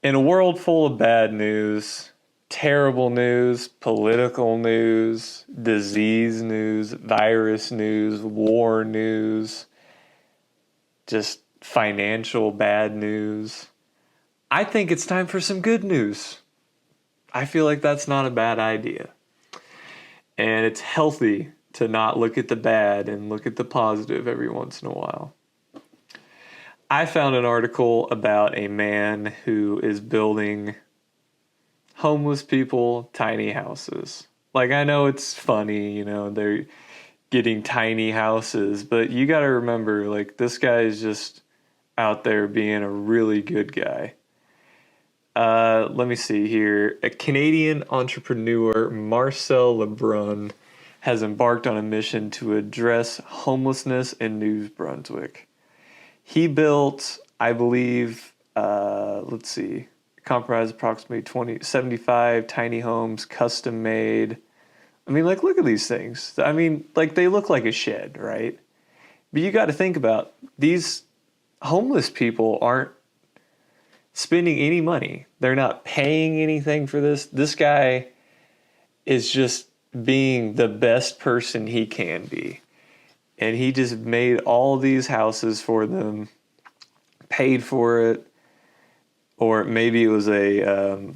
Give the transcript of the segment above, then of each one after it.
In a world full of bad news, terrible news, political news, disease news, virus news, war news, just financial bad news, I think it's time for some good news. I feel like that's not a bad idea. And it's healthy to not look at the bad and look at the positive every once in a while. I found an article about a man who is building homeless people tiny houses. Like, I know it's funny, they're getting tiny houses, but you got to remember, like, this guy is just out there being a really good guy. Let me see here. A Canadian entrepreneur, Marcel Lebrun, has embarked on a mission to address homelessness in New Brunswick. He built, I believe, comprised approximately 75 tiny homes, custom made. I mean, like, look at these things. I mean, like, they look like a shed, right? But you got to think about these homeless people aren't spending any money. They're not paying anything for this. This guy is just being the best person he can be. And he just made all these houses for them, paid for it, or maybe it was a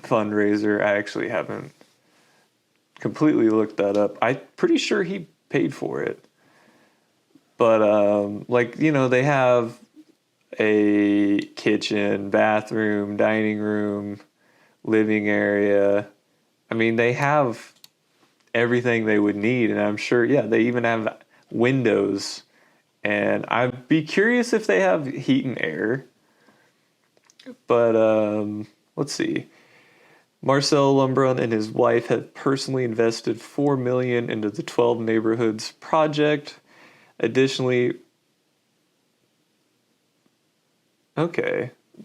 fundraiser. I actually haven't completely looked that up. I'm pretty sure he paid for it. But, they have a kitchen, bathroom, dining room, living area. I mean, they have everything they would need. And I'm sure, they even have windows. And I'd be curious if they have heat and air. But let's see. Marcel Lebrun and his wife have personally invested $4 million into the 12 neighborhoods project. Additionally,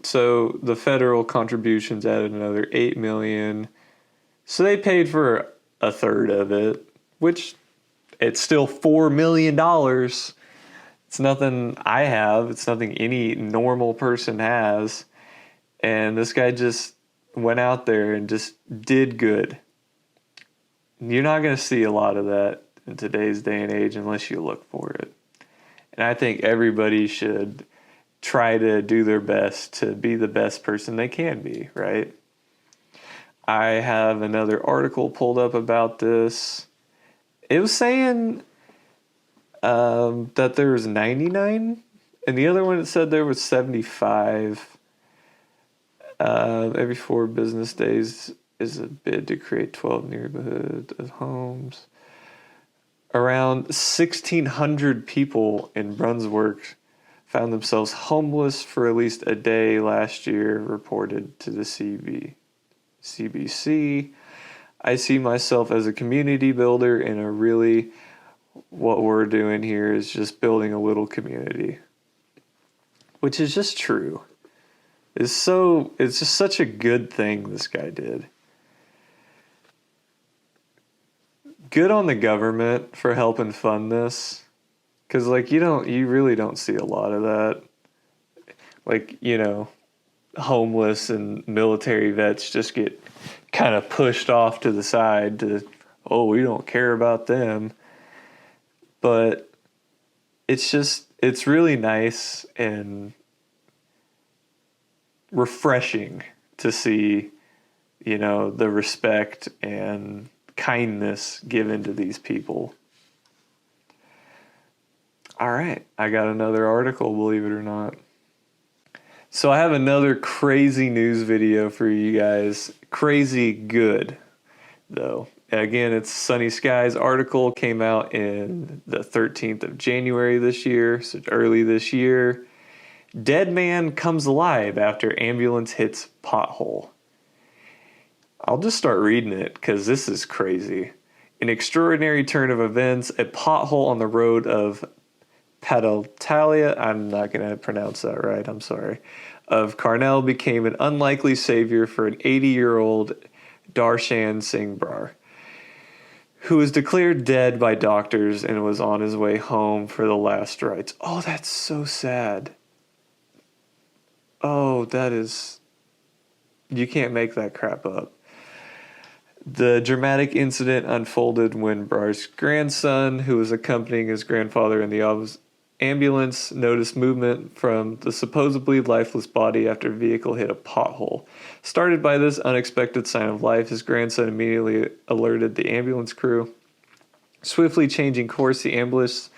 so the federal contributions added another $8 million. So they paid for a third of it, which it's still $4 million. It's nothing I have. It's nothing any normal person has. And this guy just went out there and just did good. You're not going to see a lot of that in today's day and age unless you look for it. And I think everybody should try to do their best to be the best person they can be, right? I have another article pulled up about this. It was saying that there was 99, and the other one it said there was 75. Every 4 business days is a bid to create 12 neighborhoods of homes. Around 1,600 people in Brunswick found themselves homeless for at least a day last year, reported to the CBC. I see myself as a community builder, and what we're doing here is just building a little community, which is just true. It's just such a good thing this guy did. Good on the government for helping fund this. Because, you really don't see a lot of that. Homeless and military vets just get kind of pushed off to the side we don't care about them. But it's really nice and refreshing to see, the respect and kindness given to these people. All right, I got another article, believe it or not. So I have another crazy news video for you guys. Crazy good, though. Again, it's Sunny Skies article, came out in the 13th of January this year, so early this year. Dead man comes alive after ambulance hits pothole. I'll just start reading it because this is crazy. An extraordinary turn of events, a pothole on the road of Padaltalia, I'm not going to pronounce that right, I'm sorry, of Carnell became an unlikely savior for an 80-year-old Darshan Singh Brar, who was declared dead by doctors and was on his way home for the last rites. Oh, that's so sad. Oh, that is... You can't make that crap up. The dramatic incident unfolded when Brar's grandson, who was accompanying his grandfather in the ambulance, noticed movement from the supposedly lifeless body after a vehicle hit a pothole. Started by this unexpected sign of life, his grandson immediately alerted the ambulance crew. Swiftly changing course, the ambulance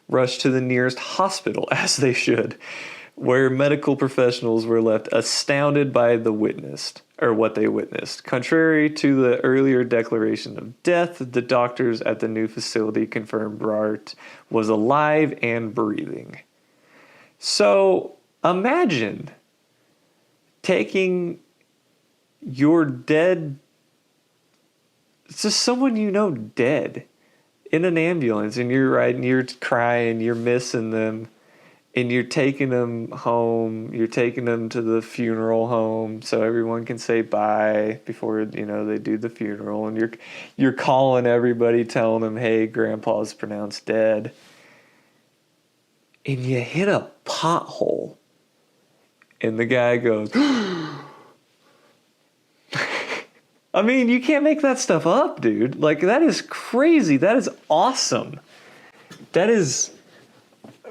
rushed to the nearest hospital, as they should, where medical professionals were left astounded by what they witnessed. Contrary to the earlier declaration of death, the doctors at the new facility confirmed Bart was alive and breathing. So imagine taking your dead, just someone you know dead, in an ambulance, and you're riding, you're crying, you're missing them, and you're taking them home, you're taking them to the funeral home so everyone can say bye before, they do the funeral, and you're calling everybody, telling them, hey, grandpa's pronounced dead, and you hit a pothole, and the guy goes, I mean, you can't make that stuff up, dude. Like, that is crazy. That is awesome. That is,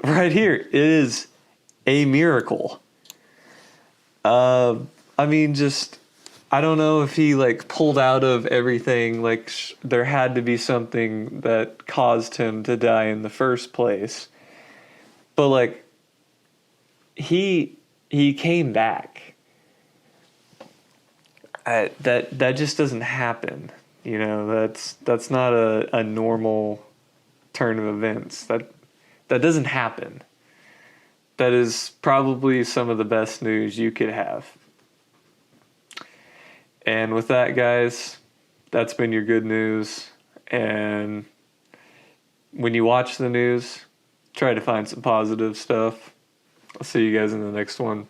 right here, it is a miracle. I mean, I don't know if he, pulled out of everything. There had to be something that caused him to die in the first place. But, he came back. That just doesn't happen. That's not a normal turn of events. That doesn't happen. That is probably some of the best news you could have. And with that, guys, that's been your good news. And when you watch the news, try to find some positive stuff. I'll see you guys in the next one.